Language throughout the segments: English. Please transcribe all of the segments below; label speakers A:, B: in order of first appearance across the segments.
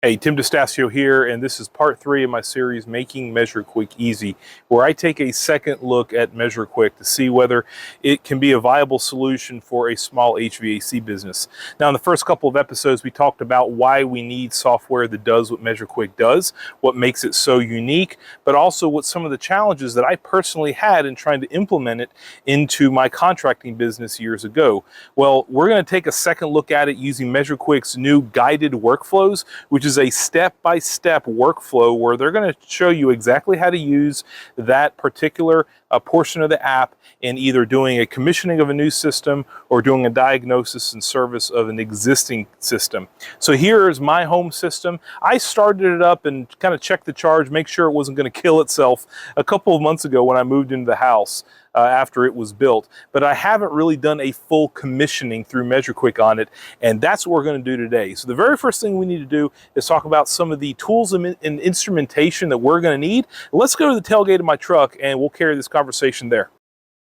A: Hey, Tim DeStasio here, and this is part 3 of my series, Making measureQuick Easy, where I take a second look at measureQuick to see whether it can be a viable solution for a small HVAC business. Now, in the first couple of episodes, we talked about why we need software that does what measureQuick does, what makes it so unique, but also what some of the challenges that I personally had in trying to implement it into my contracting business years ago. Well, we're going to take a second look at it using measureQuick's new guided workflows, which is a step-by-step workflow where they're going to show you exactly how to use that particular portion of the app in either doing a commissioning of a new system or doing a diagnosis and service of an existing system. So here's my home system. I started it up and kind of checked the charge, make sure it wasn't going to kill itself a couple of months ago when I moved into the house. After it was built, but I haven't really done a full commissioning through measureQuick on it, and that's what we're going to do today. So the very first thing we need to do is talk about some of the tools and instrumentation that we're going to need. Let's go to the tailgate of my truck and we'll carry this conversation there.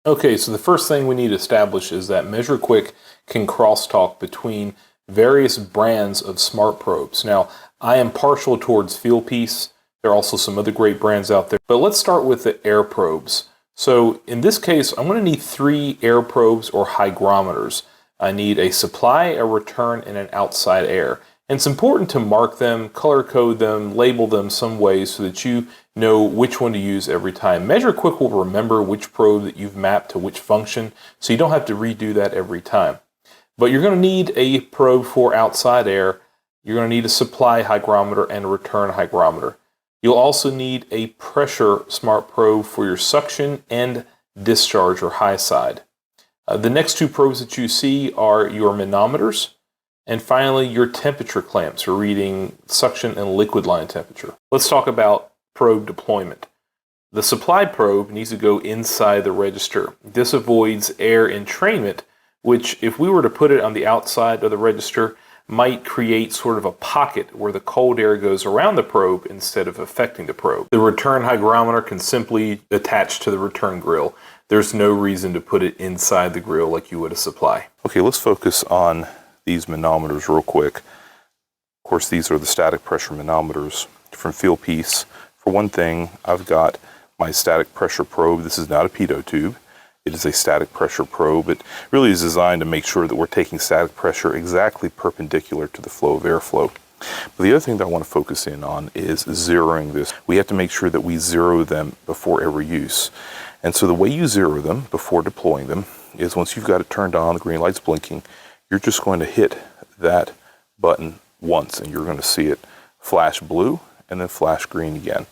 A: Okay, so the first thing we need to establish is that measureQuick can crosstalk between various brands of smart probes. Now, I am partial towards Fieldpiece. There are also some other great brands out there, but let's start with the air probes. So in this case, I'm going to need 3 air probes or hygrometers. I need a supply, a return, and an outside air. And it's important to mark them, color code them, label them some way so that you know which one to use every time. measureQuick will remember which probe that you've mapped to which function, so you don't have to redo that every time. But you're going to need a probe for outside air. You're going to need a supply hygrometer and a return hygrometer. You'll also need a pressure smart probe for your suction and discharge or high side. The next 2 probes that you see are your manometers, and finally your temperature clamps for reading suction and liquid line temperature. Let's talk about probe deployment. The supply probe needs to go inside the register. This avoids air entrainment, which if we were to put it on the outside of the register, might create sort of a pocket where the cold air goes around the probe instead of affecting the probe. The return hygrometer can simply attach to the return grill. There's no reason to put it inside the grill like you would a supply. Okay, let's focus on these manometers real quick. Of course, these are the static pressure manometers from Fieldpiece. For one thing, I've got my static pressure probe. This is not a pitot tube. It is a static pressure probe. It really is designed to make sure that we're taking static pressure exactly perpendicular to the flow of airflow. But the other thing that I want to focus in on is zeroing this. We have to make sure that we zero them before every use. And so the way you zero them before deploying them is once you've got it turned on, the green light's blinking, you're just going to hit that button once and you're going to see it flash blue and then flash green again.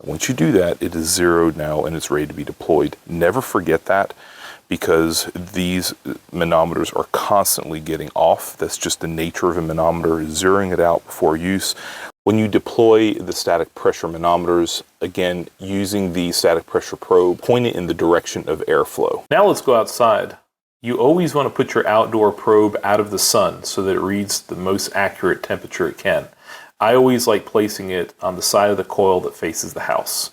A: Once you do that, it is zeroed now and it's ready to be deployed. Never forget that because these manometers are constantly getting off. That's just the nature of a manometer, zeroing it out before use. When you deploy the static pressure manometers, again, using the static pressure probe, point it in the direction of airflow. Now let's go outside. You always want to put your outdoor probe out of the sun so that it reads the most accurate temperature it can. I always like placing it on the side of the coil that faces the house.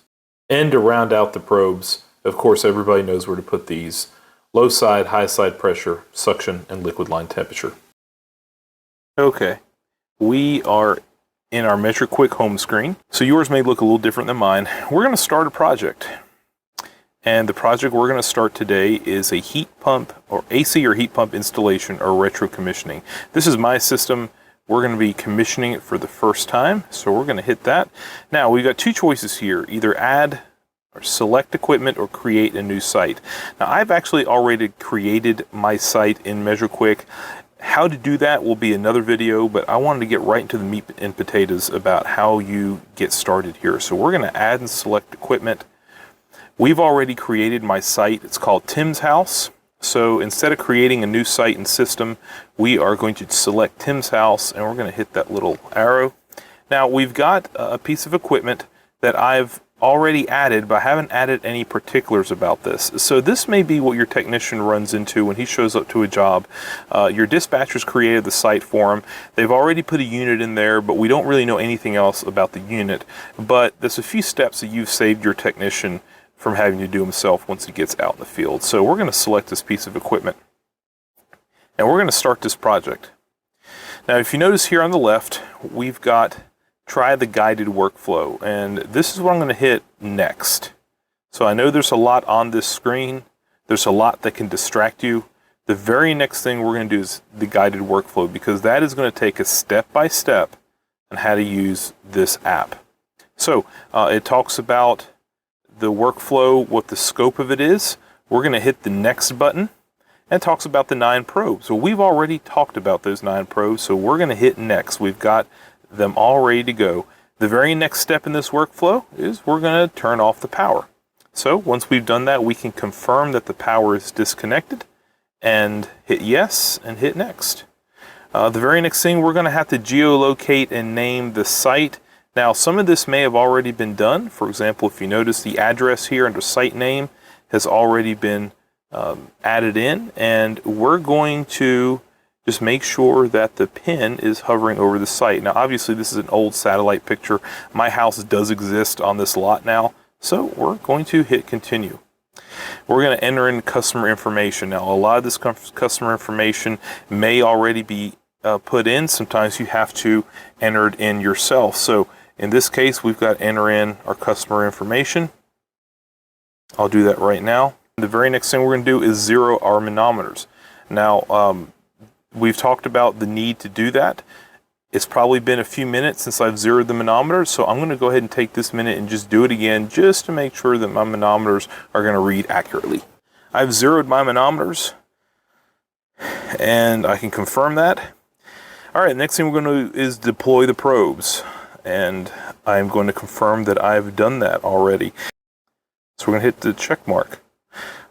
A: And to round out the probes, of course everybody knows where to put these. Low side, high side pressure, suction, and liquid line temperature. Okay, we are in our measureQuick home screen. So yours may look a little different than mine. We're going to start a project. And the project we're going to start today is a heat pump or AC or heat pump installation or retro commissioning. This is my system. We're going to be commissioning it for the first time, so we're going to hit that. Now, we've got 2 choices here, either add or select equipment or create a new site. Now, I've actually already created my site in measureQuick. How to do that will be another video, but I wanted to get right into the meat and potatoes about how you get started here. So we're going to add and select equipment. We've already created my site. It's called Tim's House. So instead of creating a new site and system, we are going to select Tim's House and we're going to hit that little arrow. Now we've got a piece of equipment that I've already added, but I haven't added any particulars about this. So this may be what your technician runs into when he shows up to a job. Your dispatcher's created the site for him. They've already put a unit in there, but we don't really know anything else about the unit. But there's a few steps that you've saved your technician from having to do himself once he gets out in the field. So we're going to select this piece of equipment and we're going to start this project. Now if you notice here on the left, we've got try the guided workflow. And this is what I'm going to hit next. So I know there's a lot on this screen. There's a lot that can distract you. The very next thing we're going to do is the guided workflow, because that is going to take us step by step on how to use this app. So it talks about the workflow, what the scope of it is. We're going to hit the next button, and it talks about the 9 probes. So we've already talked about those 9 probes, so we're going to hit next. We've got them all ready to go. The very next step in this workflow is we're going to turn off the power. So once we've done that, we can confirm that the power is disconnected and hit yes and hit next. The very next thing, we're going to have to geolocate and name the site. Now, some of this may have already been done. For example, if you notice, the address here under site name has already been added in, and we're going to just make sure that the pin is hovering over the site. Now, obviously, this is an old satellite picture. My house does exist on this lot now, so we're going to hit continue. We're going to enter in customer information. Now, a lot of this customer information may already be put in. Sometimes you have to enter it in yourself. So in this case, we've got to enter in our customer information. I'll do that right now. The very next thing we're going to do is zero our manometers. Now, we've talked about the need to do that. It's probably been a few minutes since I've zeroed the manometers, so I'm going to go ahead and take this minute and just do it again, just to make sure that my manometers are going to read accurately. I've zeroed my manometers, and I can confirm that. All right, next thing we're going to do is deploy the probes, and I'm going to confirm that I've done that already. So we're going to hit the check mark.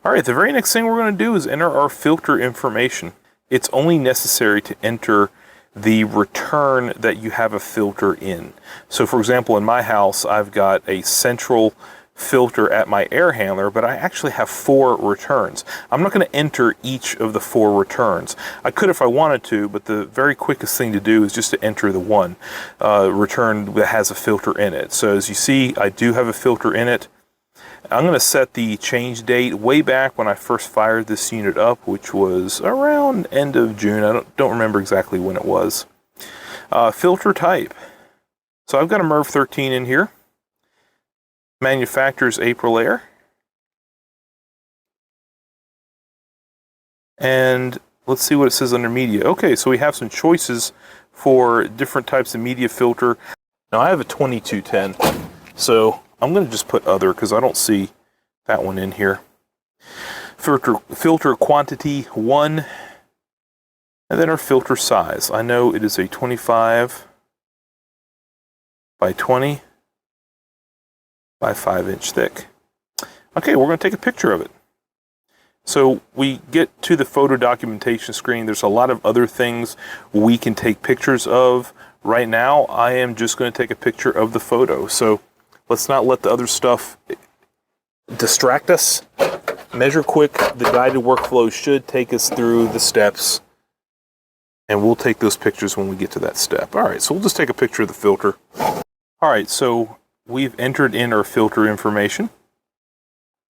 A: All right, the very next thing we're going to do is enter our filter information. It's only necessary to enter the return that you have a filter in. So for example, in my house, I've got a central filter at my air handler, but I actually have 4 returns. I'm not going to enter each of the 4 returns. I could if I wanted to, but the very quickest thing to do is just to enter the one return that has a filter in it. So as you see, I do have a filter in it. I'm going to set the change date way back when I first fired this unit up, which was around end of June. I don't remember exactly when it was. Filter type. So I've got a MERV 13 in here. Manufacturer's Aprilaire. And let's see what it says under media. Okay, so we have some choices for different types of media filter. Now I have a 2210, so I'm going to just put other because I don't see that one in here. Filter quantity 1, and then our filter size. I know it is a 25 by 20 by 5 inch thick. Okay, we're going to take a picture of it. So we get to the photo documentation screen. There's a lot of other things we can take pictures of. Right now, I am just going to take a picture of the photo. So let's not let the other stuff distract us. measureQuick, the guided workflow, should take us through the steps, and we'll take those pictures when we get to that step. All right, so we'll just take a picture of the filter. All right, so we've entered in our filter information.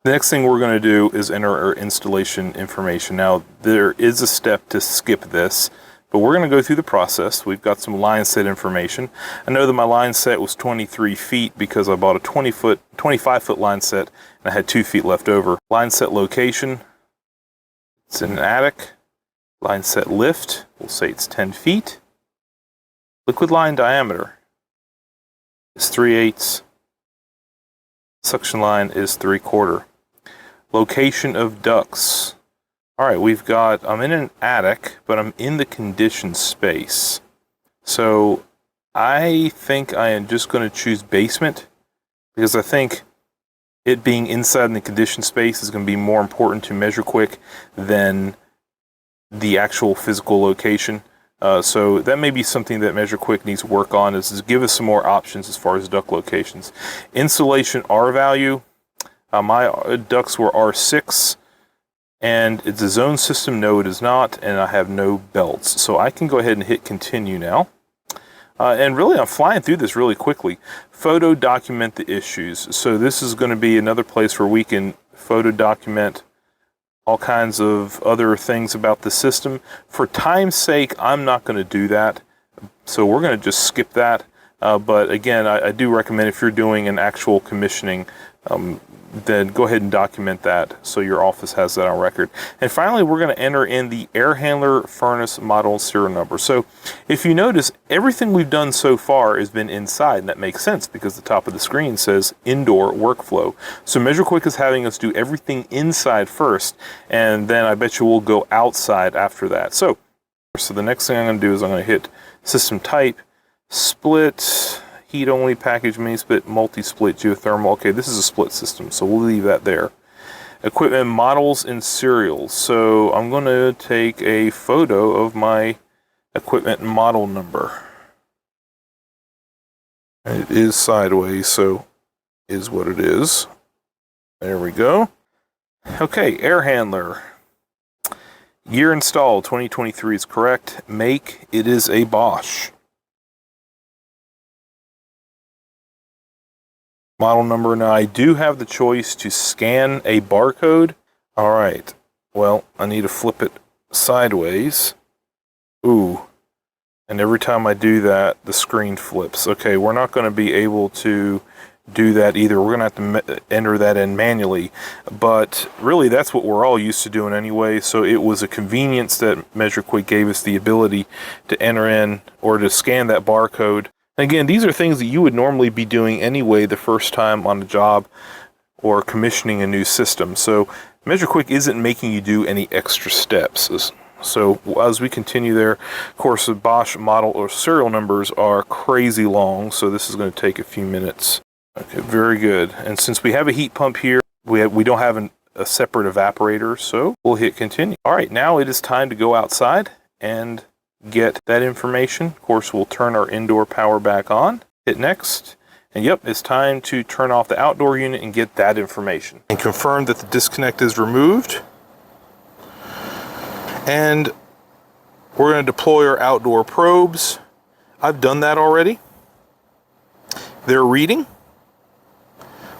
A: The next thing we're going to do is enter our installation information. Now, there is a step to skip this, but we're going to go through the process. We've got some line set information. I know that my line set was 23 feet because I bought a 25-foot line set, and I had 2 feet left over. Line set location, it's in an attic. Line set lift, we'll say it's 10 feet. Liquid line diameter is 3/8. Suction line is 3/4. Location of ducts. All right, I'm in an attic, but I'm in the conditioned space. So I think I am just going to choose basement, because I think it being inside in the conditioned space is going to be more important to measureQuick than the actual physical location. So that may be something that measureQuick needs to work on, is give us some more options as far as duct locations. Insulation R value. My ducts were R6. And it's a zone system. No, it is not. And I have no belts. So I can go ahead and hit continue now. And really, I'm flying through this really quickly. Photo document the issues. So this is going to be another place where we can photo document all kinds of other things about the system. For time's sake, I'm not going to do that. So we're going to just skip that. But again, I do recommend if you're doing an actual commissioning, then go ahead and document that so your office has that on record. And finally, we're going to enter in the air handler furnace model serial number. So if you notice, everything we've done so far has been inside, and that makes sense because the top of the screen says indoor workflow. So measureQuick is having us do everything inside first, and then I bet you we'll go outside after that. So the next thing I'm going to do is I'm going to hit system type, split, heat only, package mini split, multi-split, geothermal. Okay, this is a split system, so we'll leave that there. Equipment models and serials. So I'm going to take a photo of my equipment model number. It is sideways, so is what it is. There we go. Okay, air handler. Year installed, 2023 is correct. Make, it is a Bosch. Model number, now I do have the choice to scan a barcode. All right, well, I need to flip it sideways. Ooh, and every time I do that, the screen flips. Okay, we're not going to be able to do that either. We're going to have to enter that in manually, but really that's what we're all used to doing anyway, so it was a convenience that measureQuick gave us the ability to enter in or to scan that barcode. Again, these are things that you would normally be doing anyway the first time on a job or commissioning a new system. So measureQuick isn't making you do any extra steps. So as we continue there, of course, the Bosch model or serial numbers are crazy long, so this is going to take a few minutes. Okay, very good. And since we have a heat pump here, we don't have a separate evaporator, so we'll hit continue. All right, now it is time to go outside and get that information. Of course, we'll turn our indoor power back on, hit next, and yep, it's time to turn off the outdoor unit and get that information. And confirm that the disconnect is removed. And we're going to deploy our outdoor probes. I've done that already. They're reading.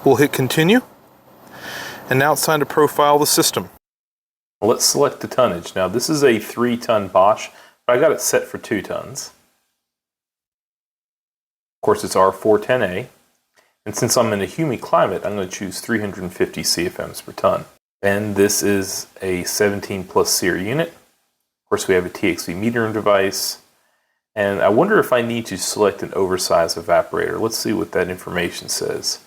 A: We'll hit continue. And now it's time to profile the system. Let's select the tonnage. Now this is a 3-ton Bosch. I got it set for 2 tons. Of course, it's R410A. And since I'm in a humid climate, I'm going to choose 350 CFMs per ton. And this is a 17+ SEER unit. Of course, we have a TXV metering device. And I wonder if I need to select an oversized evaporator. Let's see what that information says.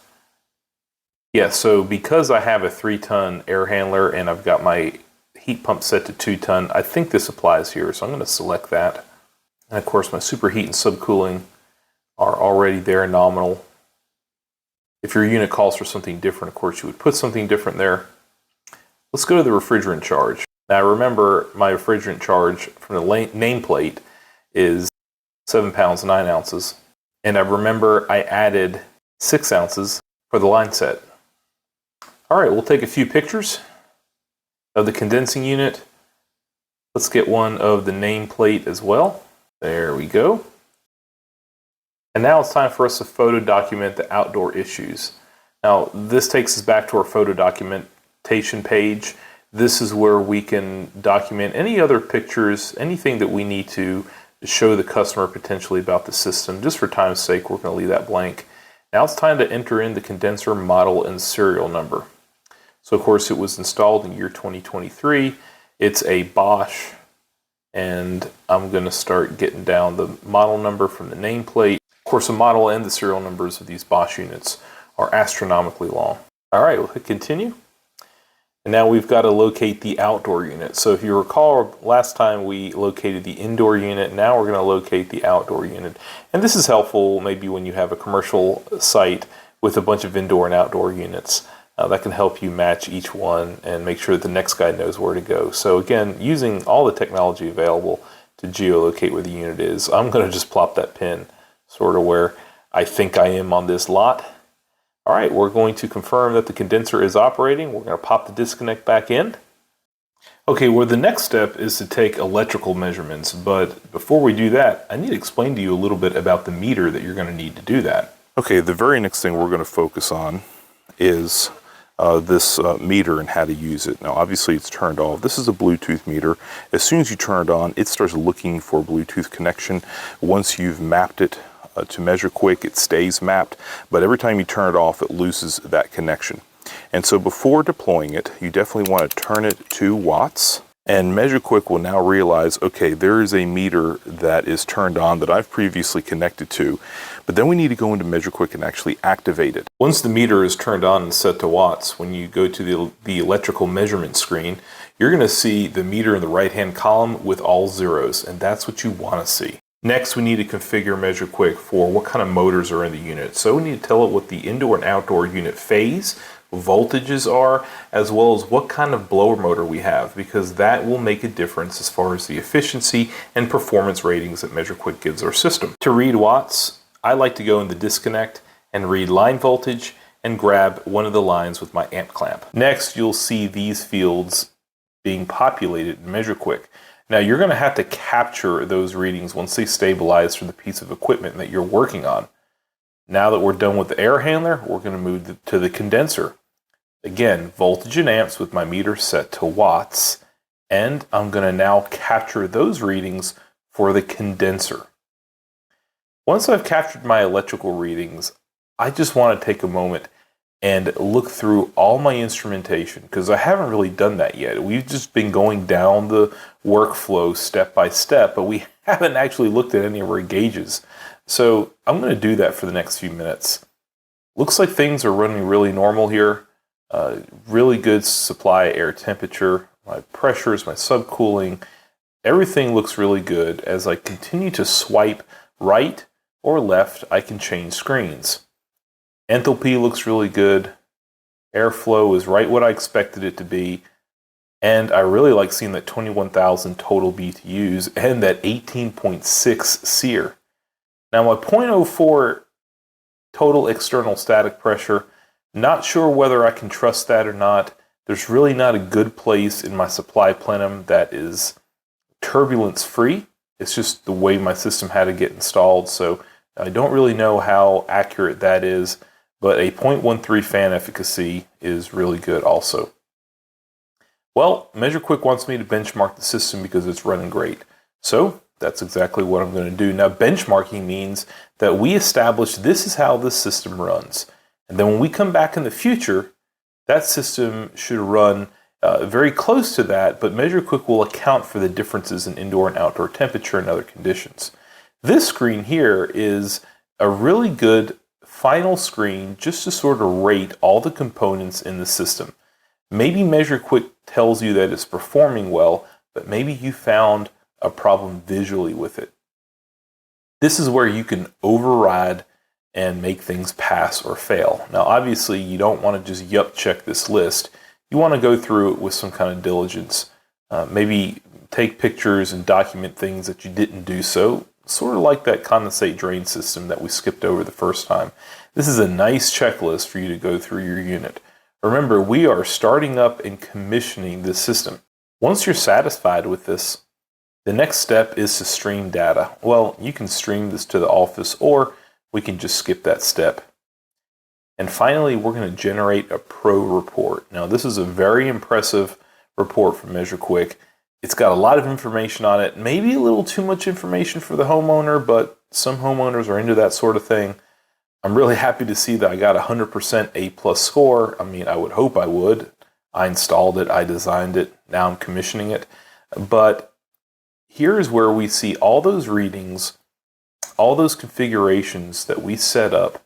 A: Yeah, so because I have a 3-ton air handler and I've got my heat pump set to 2-ton, I think this applies here, so I'm going to select that. And of course, my superheat and subcooling are already there, nominal. If your unit calls for something different, of course, you would put something different there. Let's go to the refrigerant charge. Now remember, my refrigerant charge from the nameplate is 7 pounds, 9 ounces. And I remember I added 6 ounces for the line set. All right, we'll take a few pictures of the condensing unit. Let's get one of the nameplate as well. There we go. And now it's time for us to photo document the outdoor issues. Now this takes us back to our photo documentation page. This is where we can document any other pictures, anything that we need to show the customer potentially about the system. Just for time's sake, we're going to leave that blank. Now it's time to enter in the condenser model and serial number. So of course it was installed in year 2023. It's a Bosch, and I'm going to start getting down the model number from the nameplate. Of course, the model and the serial numbers of these Bosch units are astronomically long. All right, we'll hit continue. And now we've got to locate the outdoor unit. So if you recall, last time we located the indoor unit, now we're going to locate the outdoor unit. And this is helpful maybe when you have a commercial site with a bunch of indoor and outdoor units. That can help you match each one and make sure that the next guy knows where to go. So again, using all the technology available to geolocate where the unit is, I'm going to just plop that pin sort of where I think I am on this lot. All right, we're going to confirm that the condenser is operating. We're going to pop the disconnect back in. Okay, well, the next step is to take electrical measurements, but before we do that, I need to explain to you a little bit about the meter that you're going to need to do that. Okay, the very next thing we're going to focus on is this meter and how to use it. Now obviously it's turned off. This is a Bluetooth meter. As soon as you turn it on, it starts looking for a Bluetooth connection. Once you've mapped it to measureQuick, it stays mapped, but every time you turn it off, it loses that connection. And so before deploying it, you definitely want to turn it to watts. And measureQuick will now realize, okay, there is a meter that is turned on that I've previously connected to, but then we need to go into measureQuick and actually activate it. Once the meter is turned on and set to watts, when you go to the electrical measurement screen, you're going to see the meter in the right-hand column with all zeros, and that's what you want to see. Next, we need to configure measureQuick for what kind of motors are in the unit. So we need to tell it what the indoor and outdoor unit phase, voltages are, as well as what kind of blower motor we have, because that will make a difference as far as the efficiency and performance ratings that measureQuick gives our system. To read watts, I like to go in the disconnect and read line voltage and grab one of the lines with my amp clamp. Next, you'll see these fields being populated in measureQuick. Now you're going to have to capture those readings once they stabilize for the piece of equipment that you're working on. Now that we're done with the air handler, we're going to move to the condenser. Again, voltage in amps with my meter set to watts, and I'm going to now capture those readings for the condenser. Once I've captured my electrical readings, I just want to take a moment and look through all my instrumentation, because I haven't really done that yet. We've just been going down the workflow step by step, but we haven't actually looked at any of our gauges. So I'm going to do that for the next few minutes. Looks like things are running really normal here. Really good supply air temperature, my pressures, my subcooling, everything looks really good. As I continue to swipe right or left, I can change screens. Enthalpy looks really good. Airflow is right what I expected it to be. And I really like seeing that 21,000 total BTUs and that 18.6 SEER. Now my 0.04 total external static pressure, not sure whether I can trust that or not. There's really not a good place in my supply plenum that is turbulence free. It's just the way my system had to get installed, so I don't really know how accurate that is, but a 0.13 fan efficacy is really good also. Well, measureQuick wants me to benchmark the system because it's running great. So that's exactly what I'm going to do. Now, benchmarking means that we establish this is how this system runs. And then when we come back in the future, that system should run very close to that, but measureQuick will account for the differences in indoor and outdoor temperature and other conditions. This screen here is a really good final screen just to sort of rate all the components in the system. Maybe measureQuick tells you that it's performing well, but maybe you found a problem visually with it. This is where you can override and make things pass or fail. Now, obviously, you don't want to just yup check this list. You want to go through it with some kind of diligence. Maybe take pictures and document things that you didn't do so, sort of like that condensate drain system that we skipped over the first time. This is a nice checklist for you to go through your unit. Remember, we are starting up and commissioning this system. Once you're satisfied with this, the next step is to stream data. Well, you can stream this to the office, or we can just skip that step. And finally, we're going to generate a pro report. Now, this is a very impressive report from measureQuick. It's got a lot of information on it, maybe a little too much information for the homeowner, but some homeowners are into that sort of thing. I'm really happy to see that I got a 100% A+ score. I mean, I would hope I would. I installed it, I designed it, now I'm commissioning it. But here's where we see all those readings, all those configurations that we set up,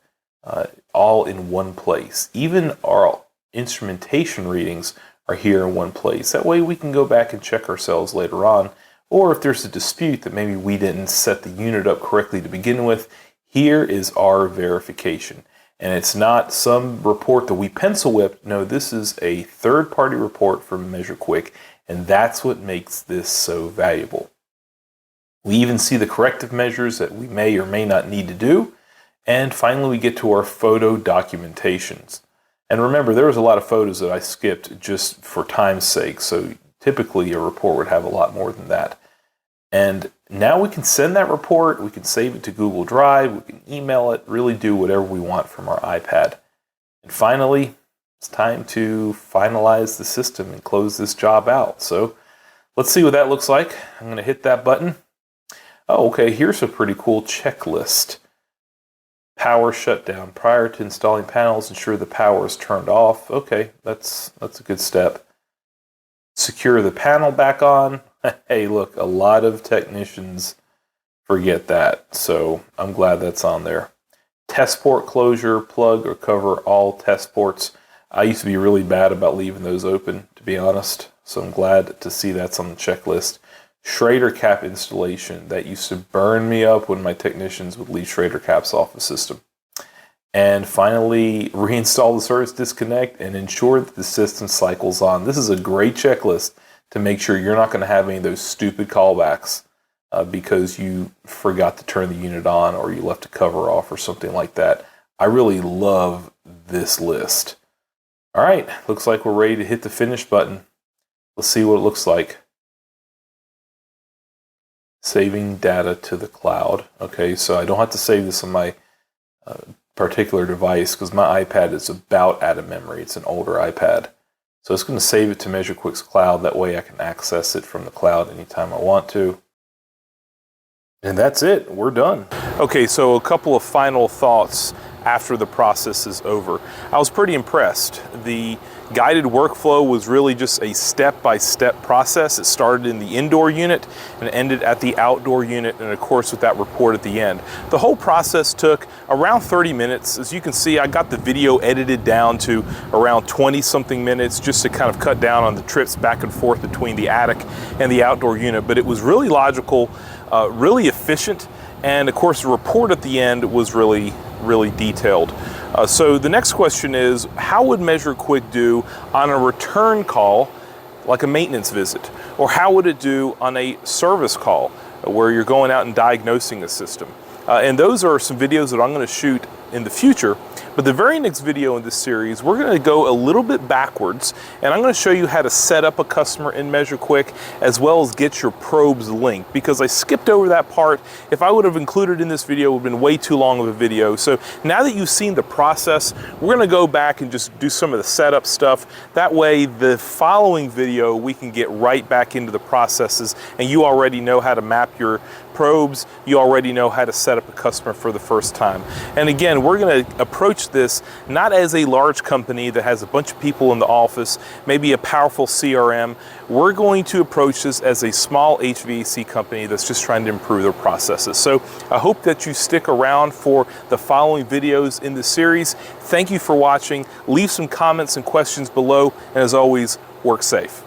A: all in one place. Even our instrumentation readings are here in one place. That way we can go back and check ourselves later on. Or if there's a dispute that maybe we didn't set the unit up correctly to begin with, here is our verification. And it's not some report that we pencil whipped. No, this is a third-party report from measureQuick, and that's what makes this so valuable. We even see the corrective measures that we may or may not need to do. And finally, we get to our photo documentations. And remember, there was a lot of photos that I skipped just for time's sake, so typically a report would have a lot more than that. And now we can send that report, we can save it to Google Drive, we can email it, really do whatever we want from our iPad. And finally, it's time to finalize the system and close this job out. So let's see what that looks like. I'm going to hit that button. Oh, okay, here's a pretty cool checklist. Power shutdown. Prior to installing panels, ensure the power is turned off. Okay, that's a good step. Secure the panel back on. Hey, look, a lot of technicians forget that, so I'm glad that's on there. Test port closure, plug or cover all test ports. I used to be really bad about leaving those open, to be honest, so I'm glad to see that's on the checklist. Schrader cap installation. That used to burn me up when my technicians would leave Schrader caps off the system. And finally, reinstall the service disconnect and ensure that the system cycles on. This is a great checklist to make sure you're not going to have any of those stupid callbacks because you forgot to turn the unit on or you left a cover off or something like that. I really love this list. All right, looks like we're ready to hit the finish button. Let's see what it looks like. Saving data to the cloud. Okay, so I don't have to save this on my particular device because my iPad is about out of memory. It's an older iPad. So it's going to save it to measureQuick's cloud. That way I can access it from the cloud anytime I want to. And that's it. We're done. Okay, so a couple of final thoughts after the process is over. I was pretty impressed. The guided workflow was really just a step-by-step process. It started in the indoor unit and ended at the outdoor unit, and of course with that report at the end. The whole process took around 30 minutes. As you can see, I got the video edited down to around 20-something minutes just to kind of cut down on the trips back and forth between the attic and the outdoor unit, but it was really logical, really efficient, and of course the report at the end was really detailed. So the next question is, how would measureQuick do on a return call, like a maintenance visit? Or how would it do on a service call, where you're going out and diagnosing a system? And those are some videos that I'm going to shoot in the future. But the very next video in this series, we're going to go a little bit backwards, and I'm going to show you how to set up a customer in measureQuick as well as get your probes linked, because I skipped over that part. If I would have included in this video, it would have been way too long of a video. So now that you've seen the process, we're going to go back and just do some of the setup stuff. That way, the following video, we can get right back into the processes, and you already know how to map your probes. You already know how to set up a customer for the first time. And again, we're going to approach this not as a large company that has a bunch of people in the office, maybe a powerful CRM. We're going to approach this as a small HVAC company that's just trying to improve their processes. So I hope that you stick around for the following videos in the series. Thank you for watching. Leave some comments and questions below, and as always, work safe.